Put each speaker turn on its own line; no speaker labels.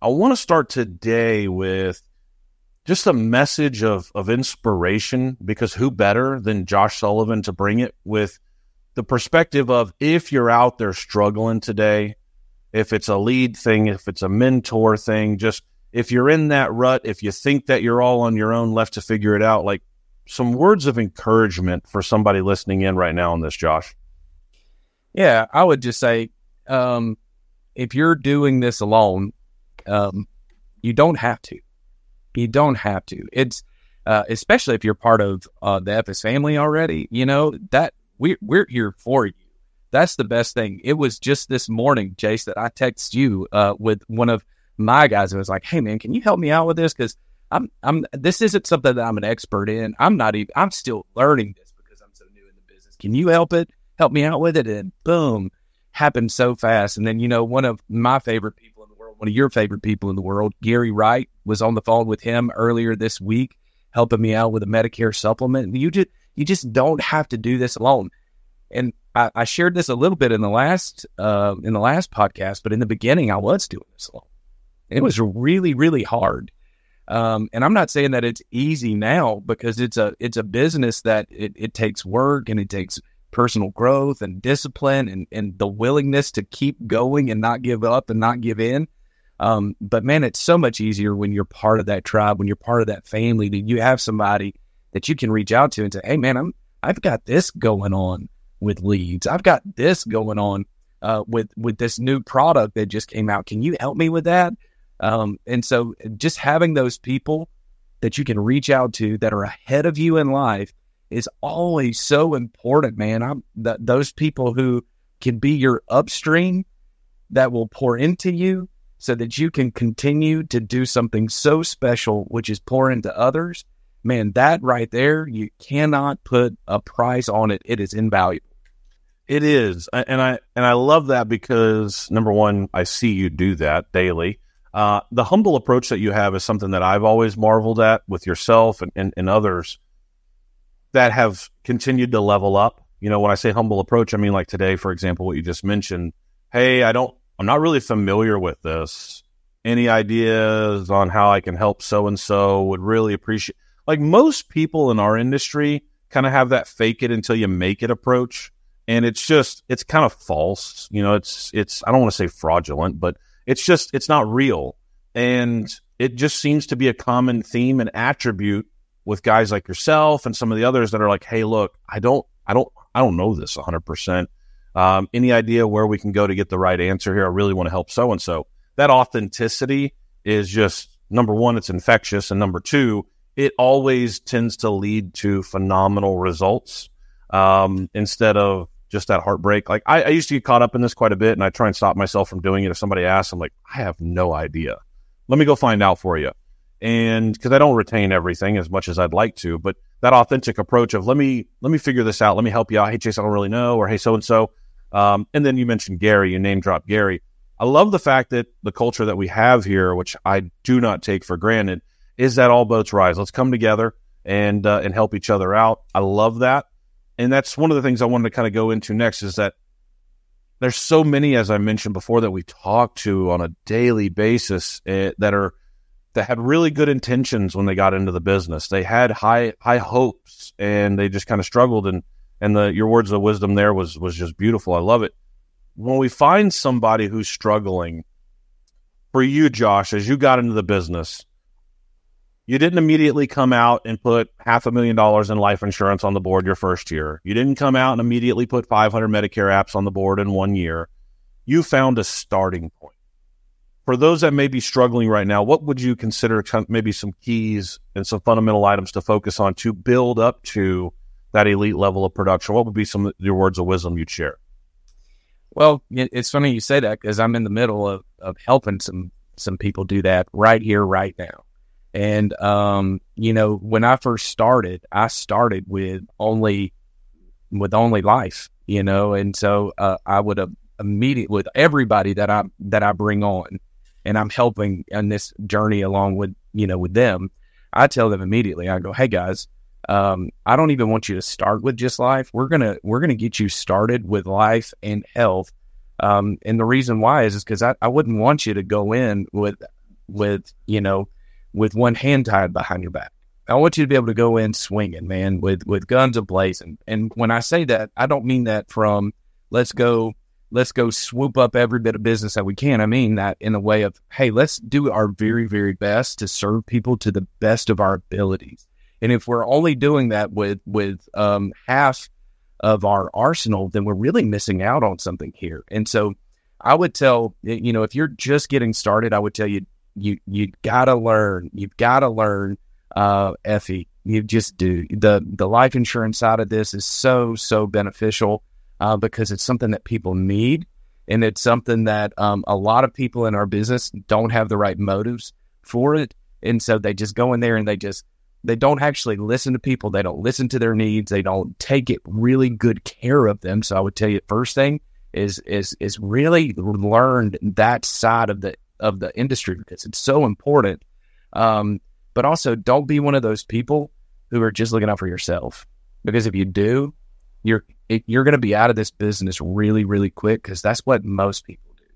I want to start today with just a message of inspiration, because who better than Josh Sullivan to bring it with the perspective of, if you're out there struggling today, if it's a lead thing, if it's a mentor thing, just if you're in that rut, if you think that you're all on your own left to figure it out, like some words of encouragement for somebody listening in right now on this, Josh.
Yeah, I would just say, if you're doing this alone, you don't have to. You don't have to. It's especially if you're part of the EFES family already. You know that we're here for you. That's the best thing. It was just this morning, Jace, that I texted you with one of my guys and was like, "Hey, man, can you help me out with this? Because this isn't something that I'm an expert in. I'm still learning this because I'm so new in the business. Can you help me out with it?" And boom, happened so fast. And then, one of my favorite people in the world, one of your favorite people in the world, Gary Wright, was on the phone with him earlier this week, helping me out with a Medicare supplement. You just don't have to do this alone. And I shared this a little bit in the last podcast, but in the beginning, I was doing this alone. It was really, really hard. And I'm not saying that it's easy now, because it's a business that it takes work, and it takes personal growth and discipline and the willingness to keep going and not give up and not give in. But man, it's so much easier when you're part of that tribe, when you're part of that family, that you have somebody that you can reach out to and say, "Hey man, I've got this going on with leads. I've got this going on with this new product that just came out. Can you help me with that?" And so just having those people that you can reach out to that are ahead of you in life is always so important, man. Those people who can be your upstream that will pour into you so that you can continue to do something so special, which is pour into others. Man, that right there, you cannot put a price on it. It is invaluable.
It is. And I love that, because number one, I see you do that daily. The humble approach that you have is something that I've always marveled at with yourself and others that have continued to level up. When I say humble approach, I mean, like today, for example, what you just mentioned. Hey, I'm not really familiar with this. Any ideas on how I can help so-and-so? Would really appreciate. Like, most people in our industry kind of have that fake it until you make it approach. And it's kind of false. It's I don't want to say fraudulent, but it's not real. And it just seems to be a common theme and attribute with guys like yourself and some of the others that are like, "Hey, look, I don't know this 100%. Any idea where we can go to get the right answer here? I really want to help so-and-so." That authenticity is just, number one, it's infectious. And number two, it always tends to lead to phenomenal results instead of just that heartbreak. Like I used to get caught up in this quite a bit, and I try and stop myself from doing it. If somebody asks, I'm like, "I have no idea. Let me go find out for you." And because I don't retain everything as much as I'd like to, but that authentic approach of let me figure this out. Let me help you out. "Hey, Chase, I don't really know," or "Hey, so-and-so." And then you mentioned Gary, you name drop Gary. I love the fact that the culture that we have here, which I do not take for granted, is that all boats rise. Let's come together and help each other out. I love that. And that's one of the things I wanted to kind of go into next, is that there's so many, as I mentioned before, that we talk to on a daily basis that had really good intentions when they got into the business. They had high hopes, and they just kind of struggled. And your words of wisdom there was just beautiful. I love it. When we find somebody who's struggling, for you, Josh, as you got into the business, you didn't immediately come out and put $500,000 in life insurance on the board your first year. You didn't come out and immediately put 500 Medicare apps on the board in 1 year. You found a starting point. For those that may be struggling right now, what would you consider maybe some keys and some fundamental items to focus on to build up to that elite level of production? What would be some of your words of wisdom you'd share?
Well, it's funny you say that, because I'm in the middle of helping some people do that right here, right now. And, when I first started, I started with only life, and so I would have immediately, with everybody that I bring on, and I'm helping in this journey along with them, I tell them immediately, I go, "Hey guys, I don't even want you to start with just life. We're gonna get you started with life and health. And the reason why is because I wouldn't want you to go in with with one hand tied behind your back. I want you to be able to go in swinging, man, with guns a-blazing. And when I say that, I don't mean that from let's go swoop up every bit of business that we can. I mean that in a way of, hey, let's do our very, very best to serve people to the best of our abilities. And if we're only doing that with half of our arsenal, then we're really missing out on something here. And so I would tell, if you're just getting started, I would tell you gotta learn. You've got to learn EFE. You just do. The life insurance side of this is so beneficial because it's something that people need, and it's something that a lot of people in our business don't have the right motives for it, and so they just go in there and they don't actually listen to people. They don't listen to their needs. They don't take it really good care of them. So I would tell you, first thing is really learn that side of the industry because it's so important. But also don't be one of those people who are just looking out for yourself, because if you do, you're going to be out of this business really, really quick, because that's what most people